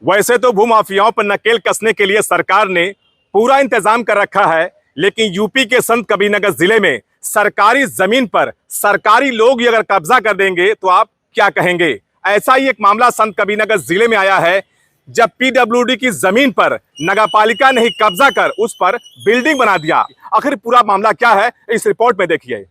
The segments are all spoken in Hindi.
वैसे तो भूमाफियाओं पर नकेल कसने के लिए सरकार ने पूरा इंतजाम कर रखा है, लेकिन यूपी के संत कबीरनगर जिले में सरकारी जमीन पर सरकारी लोग ही अगर कब्जा कर देंगे तो आप क्या कहेंगे। ऐसा ही एक मामला संत कबीरनगर जिले में आया है, जब पीडब्ल्यूडी की जमीन पर नगरपालिका ने ही कब्जा कर उस पर बिल्डिंग बना दिया। आखिर पूरा मामला क्या है, इस रिपोर्ट में देखिए।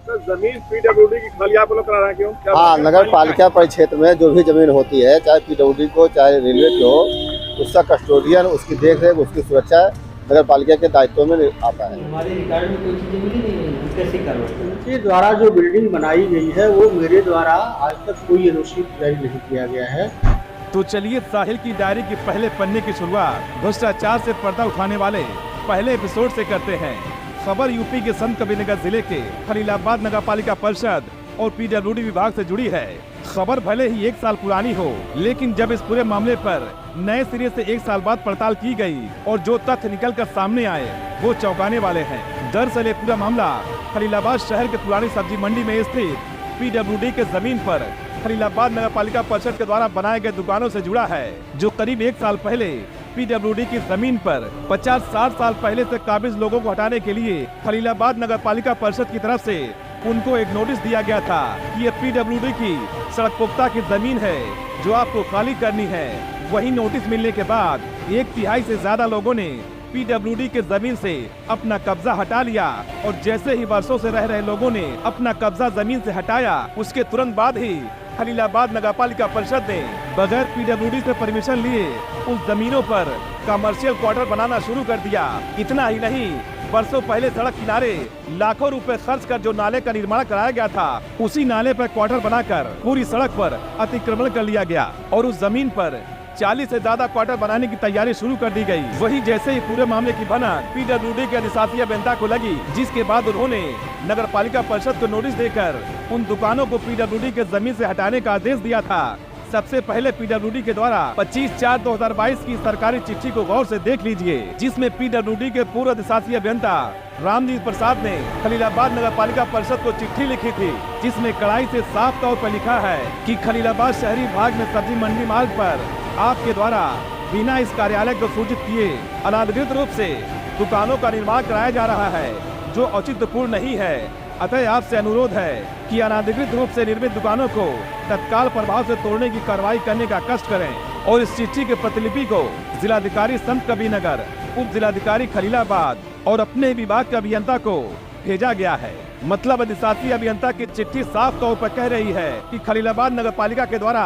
तो जमीन पीडब्ल्यूडी की खाली आप लोग करा रहे हैं क्यों? हाँ, नगर पालिका परिक्षेत्र में जो भी जमीन होती है, चाहे पीडब्ल्यूडी को चाहे रेलवे की हो, उसका कस्टोडियन, उसकी देखरेख, उसकी सुरक्षा नगर पालिका के दायित्व में आता है। हमारे रिकॉर्ड में कोई चीज़ मिली नहीं है, कैसे करवाते? उनके द्वारा जो बिल्डिंग बनाई गई है वो मेरे द्वारा आज तक कोई एनओसी जारी नहीं किया गया है। तो चलिए साहिल की डायरी के पहले पन्ने की शुरुआत भ्रष्टाचार से पर्दा उठाने वाले पहले एपिसोड से करते हैं। खबर यूपी के संत कबीरनगर जिले के खलीलाबाद नगर पालिका परिषद और पीडब्ल्यूडी विभाग से जुड़ी है। खबर भले ही 1 साल पुरानी हो, लेकिन जब इस पूरे मामले पर नए सिरे से 1 साल बाद पड़ताल की गई और जो तथ्य निकल कर सामने आए वो चौंकाने वाले हैं। दरअसल ये पूरा मामला खलीलाबाद शहर के पुरानी सब्जी मंडी में स्थित पीडब्ल्यूडी के जमीन पर खलीलाबाद नगर पालिका परिषद के द्वारा बनाए गए दुकानों से जुड़ा है, जो करीब 1 साल पहले पीडब्ल्यूडी की जमीन पर 50-60 साल पहले से काबिज लोगों को हटाने के लिए खलीलाबाद नगर पालिका परिषद की तरफ से उनको एक नोटिस दिया गया था कि ये पीडब्ल्यूडी की सड़क पुख्ता की जमीन है जो आपको खाली करनी है। वही नोटिस मिलने के बाद 1/3 से ज्यादा लोगों ने पीडब्ल्यूडी के जमीन से अपना कब्जा हटा लिया और जैसे ही वर्षों से रह रहे लोगों ने अपना कब्जा जमीन से हटाया, उसके तुरंत बाद ही खलीलाबाद नगर पालिका परिषद ने बगैर पीडब्ल्यूडी से परमिशन लिए उस जमीनों पर कमर्शियल क्वार्टर बनाना शुरू कर दिया। इतना ही नहीं, वर्षों पहले सड़क किनारे लाखों रुपए खर्च कर जो नाले का निर्माण कराया गया था, उसी नाले पर क्वार्टर बनाकर पूरी सड़क पर अतिक्रमण कर लिया गया और उस जमीन पर 40 से ज्यादा क्वार्टर बनाने की तैयारी शुरू कर दी गई। वही जैसे ही पूरे मामले की भनक पीडब्ल्यूडी के अधिशासी अभियंता को लगी, जिसके बाद उन्होंने नगर पालिका परिषद को नोटिस देकर उन दुकानों को पीडब्ल्यूडी के जमीन से हटाने का आदेश दिया था। सबसे पहले पीडब्ल्यूडी के द्वारा 25/4/2022 की सरकारी चिट्ठी को गौर से देख लीजिए, जिसमें पीडब्ल्यूडी के पूर्व अधिशासी अभियंता रामजीत प्रसाद ने खलीलाबाद नगर पालिका परिषद को चिट्ठी लिखी थी, जिसमें कड़ाई से साफ तौर पर लिखा है कि खलीलाबाद शहरी भाग में सब्जी मंडी मार्ग पर आपके द्वारा बिना इस कार्यालय को सूचित किए अनाधिकृत रूप से दुकानों का निर्माण कराया जा रहा है, जो औचित्यपूर्ण नहीं है। अतः आपसे अनुरोध है कि अनाधिकृत रूप से निर्मित दुकानों को तत्काल प्रभाव से तोड़ने की कार्रवाई करने का कष्ट करें और इस चिट्ठी के प्रतिलिपि को जिलाधिकारी संत कबीरनगर, उप जिलाधिकारी खलीलाबाद और अपने विभाग के अभियंता को भेजा गया है। मतलब अधिशासी अभियंता की चिट्ठी साफ तौर पर कह रही है कि खलीलाबाद नगर पालिका के द्वारा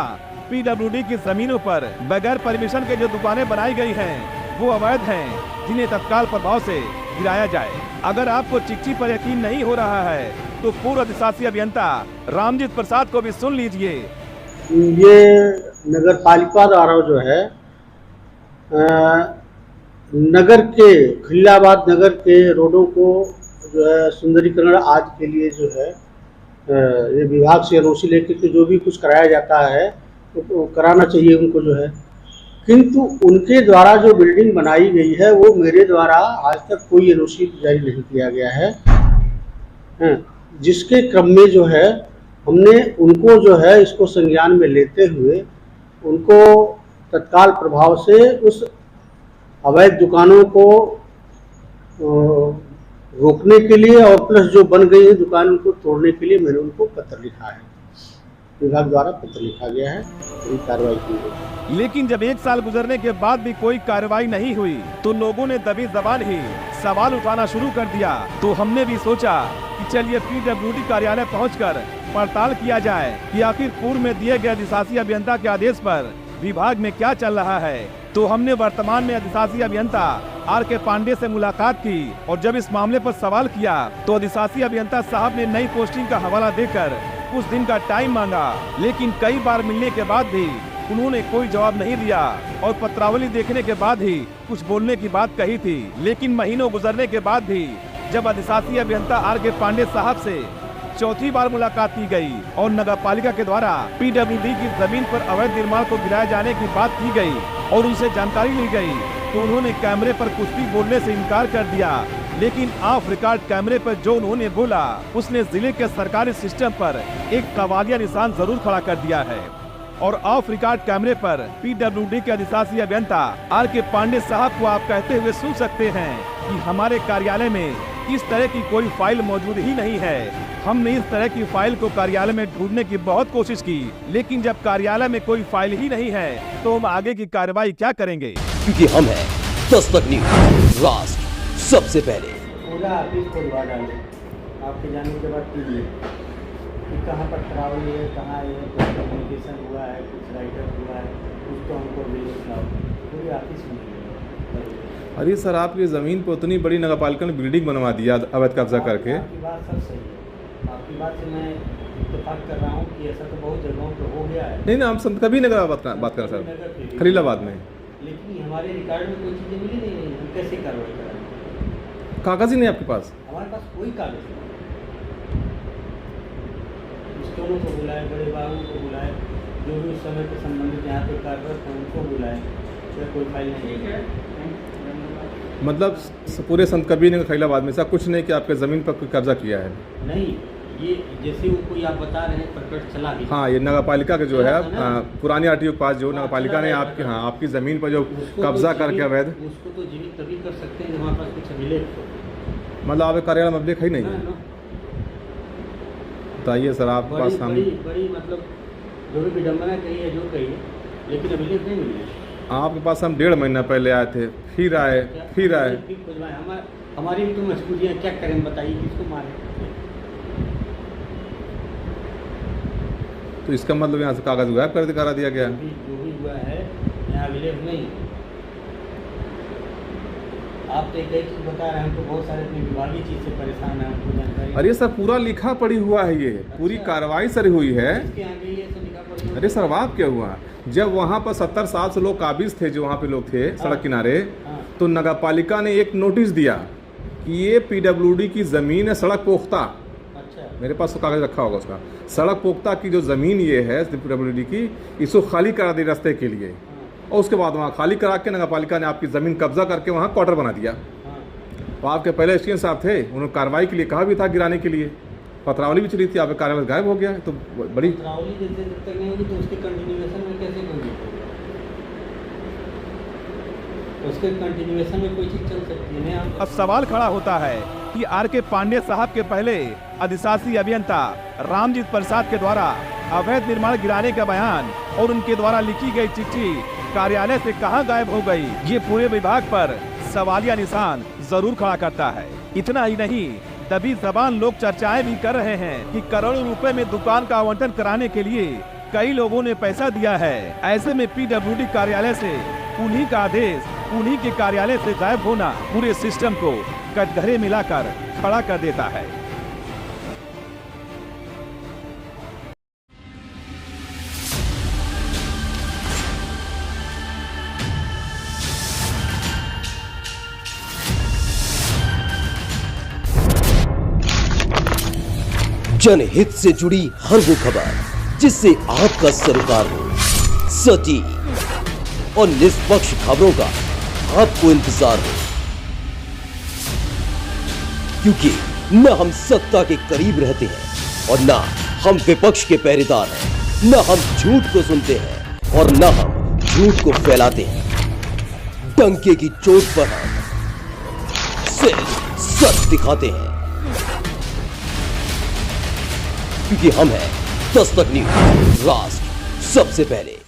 पीडब्ल्यूडी की जमीनों पर बगैर परमिशन के जो दुकानें बनाई गई हैं वो अवैध हैं, जिन्हें तत्काल प्रभाव से गिराया जाए। अगर आपको चिट्ठी पर यकीन नहीं हो रहा है तो पूर्व अधिशासी अभियंता रामजीत प्रसाद को भी सुन लीजिए। ये नगर पालिका द्वारा जो है नगर के खलीलाबाद नगर के रोडों को जो है सुंदरीकरण आज के लिए जो है ये विभाग से एनओसी लेकर के जो भी कुछ कराया जाता है तो कराना चाहिए उनको जो है, किंतु उनके द्वारा जो बिल्डिंग बनाई गई है वो मेरे द्वारा आज तक कोई एनओसी जारी नहीं किया गया है। जिसके क्रम में जो है हमने उनको जो है इसको संज्ञान में लेते हुए उनको तत्काल प्रभाव से उस अवैध दुकानों को रोकने के लिए और प्लस जो बन गई है दुकान उनको तोड़ने के लिए मैंने उनको पत्र लिखा है, विभाग द्वारा पत्र लिखा गया है, पूरी कार्रवाई की गई। लेकिन जब 1 साल गुजरने के बाद भी कोई कार्रवाई नहीं हुई तो लोगों ने दबी जबान ही सवाल उठाना शुरू कर दिया। तो हमने भी सोचा कि चलिए पीडब्ल्यूडी कार्यालय पहुंचकर पड़ताल किया जाए कि आखिर पूर्व में दिए गए अधिशासी अभियंता के आदेश पर विभाग में क्या चल रहा है। तो हमने वर्तमान में अधिशासी अभियंता R.K. पांडे से मुलाकात की और जब इस मामले पर सवाल किया तो अधिशासी अभियंता साहब ने नई पोस्टिंग का हवाला देकर कुछ दिन का टाइम मांगा, लेकिन कई बार मिलने के बाद भी उन्होंने कोई जवाब नहीं दिया और पत्रावली देखने के बाद ही कुछ बोलने की बात कही थी। लेकिन महीनों गुजरने के बाद भी जब अधिशासी अभियंता R.K. पांडे साहब से चौथी बार मुलाकात की गई और नगर पालिका के द्वारा पीडब्ल्यूडी की जमीन पर अवैध निर्माण को गिराए जाने की बात की गई और उनसे जानकारी ली गई तो उन्होंने कैमरे पर कुछ भी बोलने से इनकार कर दिया। लेकिन ऑफ रिकॉर्ड कैमरे पर जो उन्होंने बोला उसने जिले के सरकारी सिस्टम पर एक सवालिया निशान जरूर खड़ा कर दिया है। और ऑफ रिकॉर्ड कैमरे पर पीडब्ल्यूडी के अधिशासी अभियंता आर के पांडे साहब को आप कहते हुए सुन सकते हैं कि हमारे कार्यालय में इस तरह की कोई फाइल मौजूद ही नहीं है। हमने इस तरह की फाइल को कार्यालय में ढूंढने की बहुत कोशिश की, लेकिन जब कार्यालय में कोई फाइल ही नहीं है तो हम आगे की कार्रवाई क्या करेंगे? क्योंकि हम हैं दस्तक न्यूज, राष्ट्र सबसे पहले। पूरा ऑफिस खुलवा डाले आपके जाने के बाद कीजिए कि कहाँ पर ट्रैवल है, कहाँ है, कुछ कम्युनिकेशन हुआ है, कुछ राइटर हुआ है, कुछ तो हमको रिलीज लाओ, पूरी ऑफिस में। अरे सर, आपकी ज़मीन पर उतनी बड़ी नगर पालिका ने बिल्डिंग बनवा दिया अवैध कब्जा करके। आपकी बात सब सही है, आपकी बात से मैं इत्तेफाक कर रहा हूँ कि ऐसा तो बहुत जगहों पर हो गया है। नहीं, हम संत कभी नगर बात करें सर, खलीलाबाद में। लेकिन हमारे रिकॉर्ड में कोई चीज़ें मिली नहीं, हम कैसे कार्रवाई करें? कागज ही नहीं आपके पास? हमारे पास कोई कागज नहीं। स्टोनों को बुलाए, बड़े बाबू को बुलाए, जो भी उस समय के संबंधित यहाँ पे कार्यरत हैं उनको बुलाए, या कोई फाइल नहीं है। मतलब पूरे संत कबीर नगर खलीलाबाद में ऐसा कुछ नहीं कि आपके ज़मीन पर कोई कब्जा किया है? नहीं, ये जैसे वो कोई आप बता रहे हैं प्रकट चला गया। हाँ, ये नगर पालिका के जो है पुरानी आरटीओ के पास जो नगर पालिका ने आपके आपकी ज़मीन पर जो कब्जा करके अवैध, उसको तो जीवित तभी कर सकते हैं जब हमारे पास कुछ अभिलेख हो। मतलब आपके कार्यालय में अभिलेख है नहीं है? बताइए सर, आपके पास हम बड़ी मतलब जो भी विडम्बना कही है, जो कही है, लेकिन अभिलेख नहीं मिले। आपके पास हम 1.5 महीना पहले आए थे, फिर आए। हमारी भी तो मजबूरियाँ, क्या करें बताइए, किसको मारें? तो इसका मतलब यहाँ से कागज गायब कर करा दिया गया? जो भी हुआ है यहाँ अभिलेख नहीं। आप तो एक ही चीज़ बता रहे हैं, हमको बहुत सारे अपनी विभागीय चीज़ से परेशान है, हमको जानकारी। अरे सर, पूरा लिखा पड़ी हुआ है, ये पूरी कार्रवाई सर हुई है। इसके आगे ये सब लिखा पड़ी। अरे सर, वाप क्या हुआ? जब वहाँ पर 70 साल से लोग काबिज थे, जो वहाँ पे लोग थे सड़क किनारे, तो नगर पालिका ने एक नोटिस दिया कि ये पीडब्ल्यूडी की ज़मीन है, सड़क पोख्ता। अच्छा, मेरे पास तो कागज रखा होगा उसका। सड़क पोख्ता की जो ज़मीन ये है पीडब्ल्यूडी की, इसको खाली करा दी रास्ते के लिए, और उसके बाद वहाँ खाली करा के नगर पालिका ने आपकी ज़मीन कब्जा करके वहाँ क्वार्टर बना दिया। तो आपके पहले एसडीएम साहब थे, उन्होंने कार्रवाई के लिए कहा भी था गिराने के लिए, पत्रावली भी चली थी, आपके कार्यालय गायब हो गया। तो बड़ी पत्रावली जब तक नहीं होगी तो उसके कंटिन्यूएशन में कैसे होगी? उसके कंटिन्यूएशन में कोई चीज़ चल सकती है ना? अब सवाल खड़ा होता है कि आर के पांडे साहब के पहले अधिशासी अभियंता रामजीत प्रसाद के द्वारा अवैध निर्माण गिराने का बयान और उनके द्वारा लिखी गई चिट्ठी कार्यालय से कहां गायब हो गई, ये पूरे विभाग पर सवालिया निशान जरूर खड़ा करता है। इतना ही नहीं, दबी जबान लोग चर्चाएं भी कर रहे हैं कि करोड़ों रुपए में दुकान का आवंटन कराने के लिए कई लोगों ने पैसा दिया है। ऐसे में पीडब्ल्यूडी कार्यालय से उन्हीं का आदेश, उन्हीं के कार्यालय से गायब होना पूरे सिस्टम को कटघरे मिलाकर खड़ा कर देता है। जनहित से जुड़ी हर वो खबर जिससे आपका सरोकार हो, सटीक और निष्पक्ष खबरों का आपको इंतजार हो, क्योंकि न हम सत्ता के करीब रहते हैं और न हम विपक्ष के पहरेदार हैं, न हम झूठ को सुनते हैं और न हम झूठ को फैलाते हैं। डंके की चोट पर हम सिर्फ सच दिखाते हैं, क्योंकि हम हैं दस्तक न्यूज, राष्ट्र सबसे पहले।